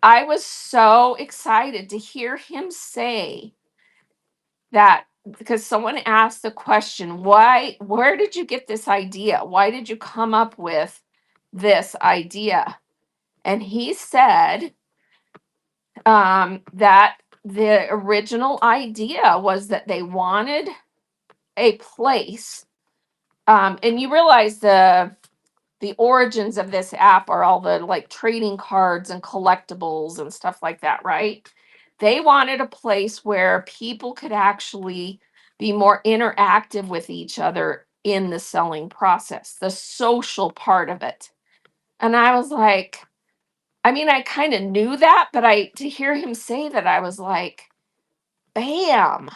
I was so excited to hear him say that, because someone asked the question, where did you get this idea? Why did you come up with this idea? And he said that the original idea was that they wanted a place, and you realize the origins of this app are all the like trading cards and collectibles and stuff like that, right? They wanted a place where people could actually be more interactive with each other in the selling process, the social part of it. And I was like, I mean, I kind of knew that, but to hear him say that, I was like, bam,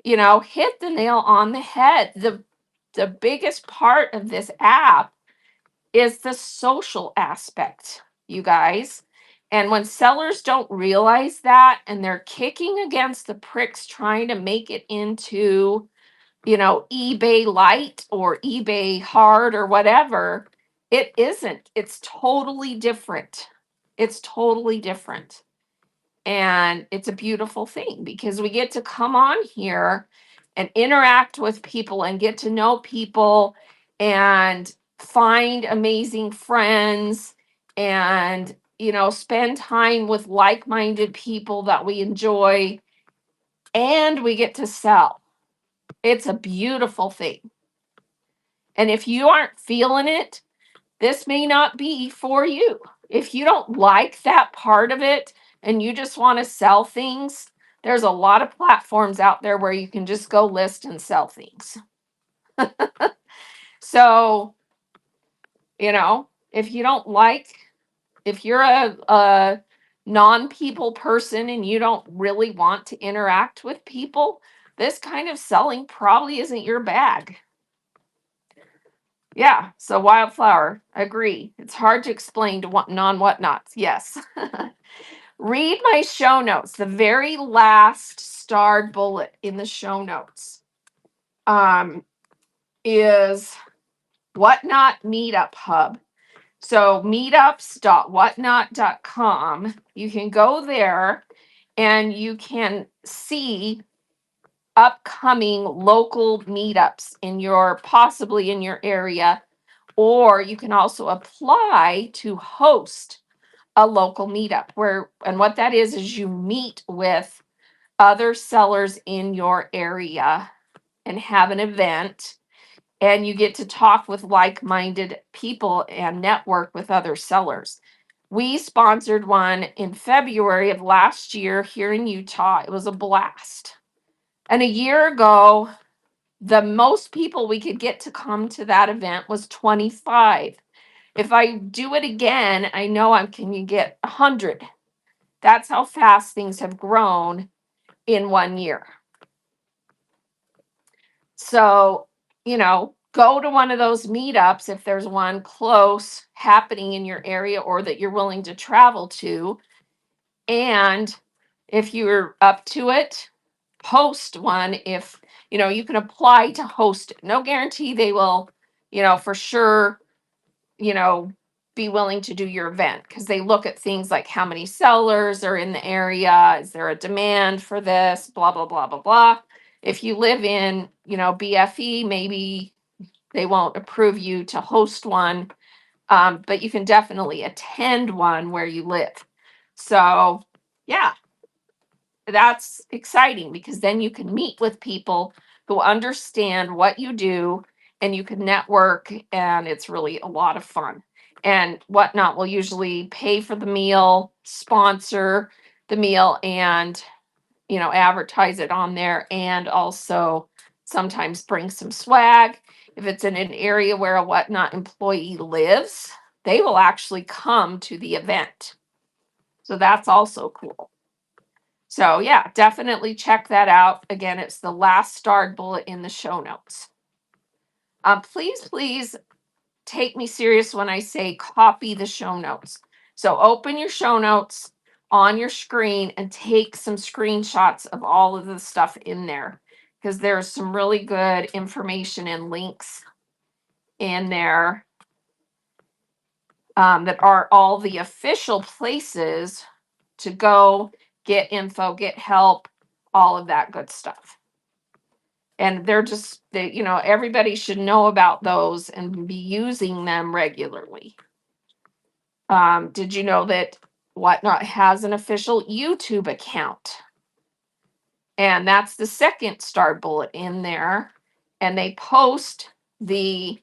hit the nail on the head. The biggest part of this app is the social aspect, you guys. And when sellers don't realize that and they're kicking against the pricks trying to make it into, eBay light or eBay hard or whatever, it isn't. It's totally different. It's totally different. And it's a beautiful thing because we get to come on here and interact with people and get to know people and find amazing friends and, spend time with like-minded people that we enjoy, and we get to sell. It's a beautiful thing. And if you aren't feeling it, this may not be for you. If you don't like that part of it and you just want to sell things, there's a lot of platforms out there where you can just go list and sell things. So, if you don't like, if you're a non-people person and you don't really want to interact with people, this kind of selling probably isn't your bag. Yeah, so Wildflower, agree. It's hard to explain to non-whatnots. Yes. Read my show notes. The very last starred bullet in the show notes is Whatnot Meetup Hub. So meetups.whatnot.com. You can go there and you can see upcoming local meetups possibly in your area, or you can also apply to host a local meetup and what that is you meet with other sellers in your area and have an event, and you get to talk with like-minded people and network with other sellers. We sponsored one in February of last year here in Utah. It was a blast. And a year ago, the most people we could get to come to that event was 25. If I do it again, I know I can get 100. That's how fast things have grown in 1 year. So, go to one of those meetups if there's one close happening in your area or that you're willing to travel to. And if you're up to it, host one. If, you can apply to host it. No guarantee they will, for sure, you know, be willing to do your event, because they look at things like how many sellers are in the area, is there a demand for this, blah, blah, blah, blah, blah. If you live in, BFE, maybe they won't approve you to host one, but you can definitely attend one where you live. So, yeah, that's exciting, because then you can meet with people who understand what you do and you can network, and it's really a lot of fun. And Whatnot will usually pay for the meal, sponsor the meal, and advertise it on there, and also sometimes bring some swag. If it's in an area where a Whatnot employee lives, they will actually come to the event. So that's also cool. So yeah, definitely check that out. Again, it's the last starred bullet in the show notes. Please take me serious when I say copy the show notes. So open your show notes on your screen and take some screenshots of all of the stuff in there, because there's some really good information and links in there that are all the official places to go get info, get help, all of that good stuff. And everybody should know about those and be using them regularly. Did you know that Whatnot has an official YouTube account? And that's the second star bullet in there. And they post the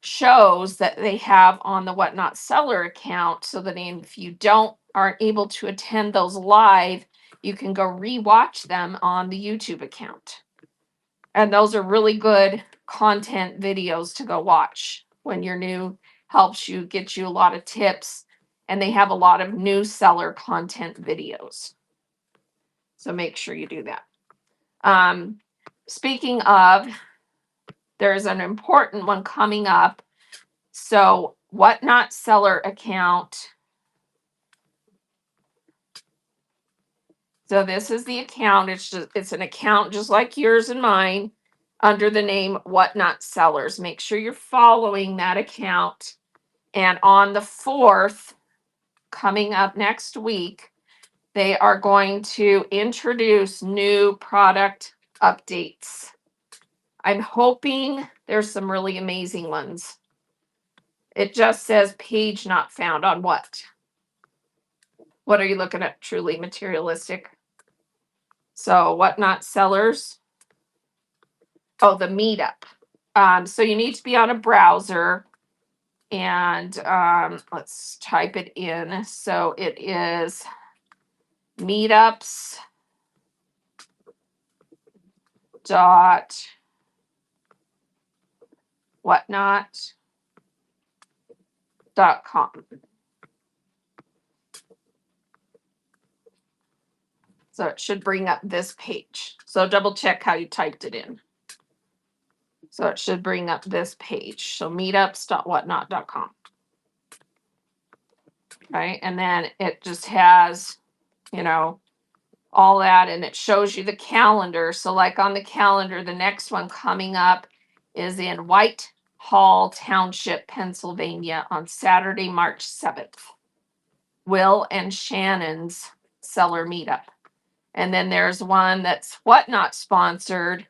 shows that they have on the Whatnot seller account, so that if you aren't able to attend those live, you can go rewatch them on the YouTube account. And those are really good content videos to go watch when you're new. Helps you, get you a lot of tips, and they have a lot of new seller content videos. So make sure you do that. Speaking of, there's an important one coming up. So Whatnot seller account. So this is the account. It's an account just like yours and mine, under the name Whatnot Sellers. Make sure you're following that account. And on the 4th, coming up next week, they are going to introduce new product updates. I'm hoping there's some really amazing ones. It just says page not found on what? What are you looking at? Truly materialistic. So Whatnot Sellers. Oh, the meetup. So you need to be on a browser and let's type it in. So it is meetups dot whatnot .com. So it should bring up this page. So double check how you typed it in. So it should bring up this page. So meetups.whatnot.com. Right. And then it just has, all that, and it shows you the calendar. So like on the calendar, the next one coming up is in Whitehall Township, Pennsylvania on Saturday, March 7th. Will and Shannon's seller meetup. And then there's one that's Whatnot sponsored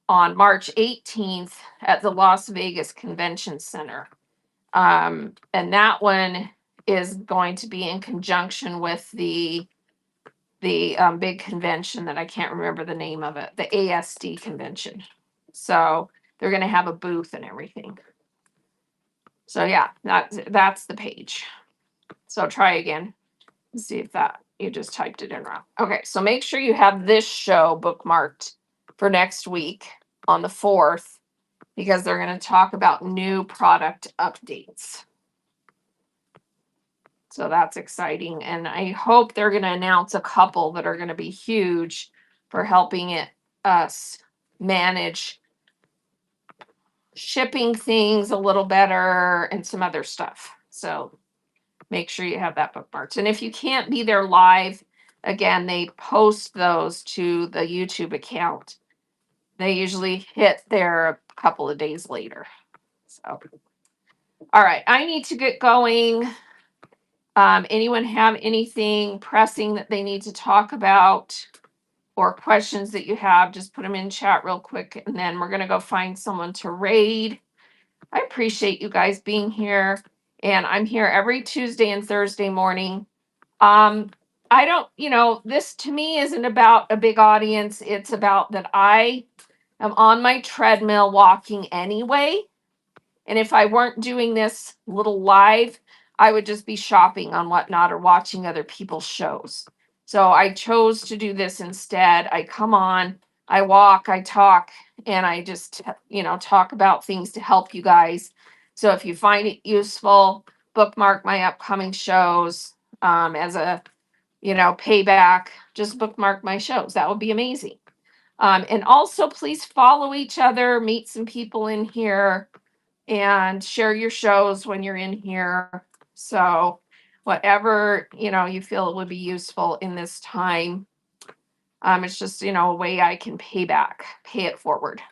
on March 18th at the Las Vegas Convention Center. And that one is going to be in conjunction with the big convention that I can't remember the name of it, the ASD convention. So they're going to have a booth and everything. So yeah, that's the page. So try again. See if that you just typed it in wrong. Okay, so make sure you have this show bookmarked for next week on the 4th, because they're going to talk about new product updates. So that's exciting. And I hope they're going to announce a couple that are going to be huge for helping us manage shipping things a little better and some other stuff. So make sure you have that bookmarked. And if you can't be there live, again, they post those to the YouTube account. They usually hit there a couple of days later. So, all right, I need to get going. Anyone have anything pressing that they need to talk about or questions that you have? Just put them in chat real quick, and then we're going to go find someone to raid. I appreciate you guys being here, and I'm here every Tuesday and Thursday morning. I don't, this to me isn't about a big audience. It's about that I am on my treadmill walking anyway. And if I weren't doing this little live, I would just be shopping on Whatnot or watching other people's shows. So I chose to do this instead. I come on, I walk, I talk, and I just, talk about things to help you guys. So if you find it useful, bookmark my upcoming shows as a, payback. Just bookmark my shows. That would be amazing. And also, please follow each other, meet some people in here, and share your shows when you're in here. So whatever, you feel would be useful in this time. It's just, a way I can pay it forward.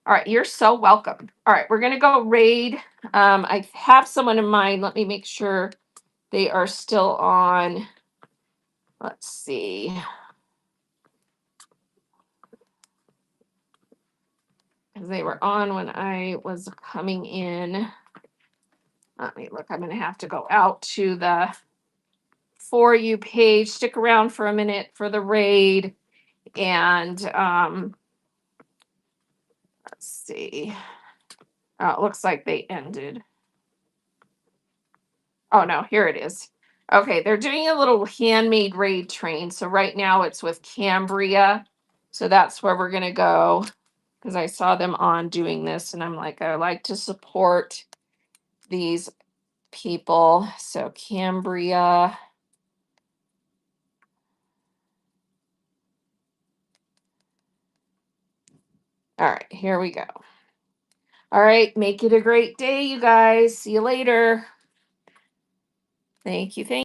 All right, you're so welcome. All right, we're going to go raid. I have someone in mind. Let me make sure they are still on. Let's see. Because they were on when I was coming in. Let me look. I'm going to have to go out to the For You page. Stick around for a minute for the raid. And let's see. Oh, it looks like they ended. Oh no, here it is. Okay, they're doing a little handmade raid train. So right now it's with Cambria. So that's where we're gonna go, because I saw them on doing this, and I'm like, I like to support these people. So Cambria. All right, here we go. All right, make it a great day, you guys. See you later. Thank you.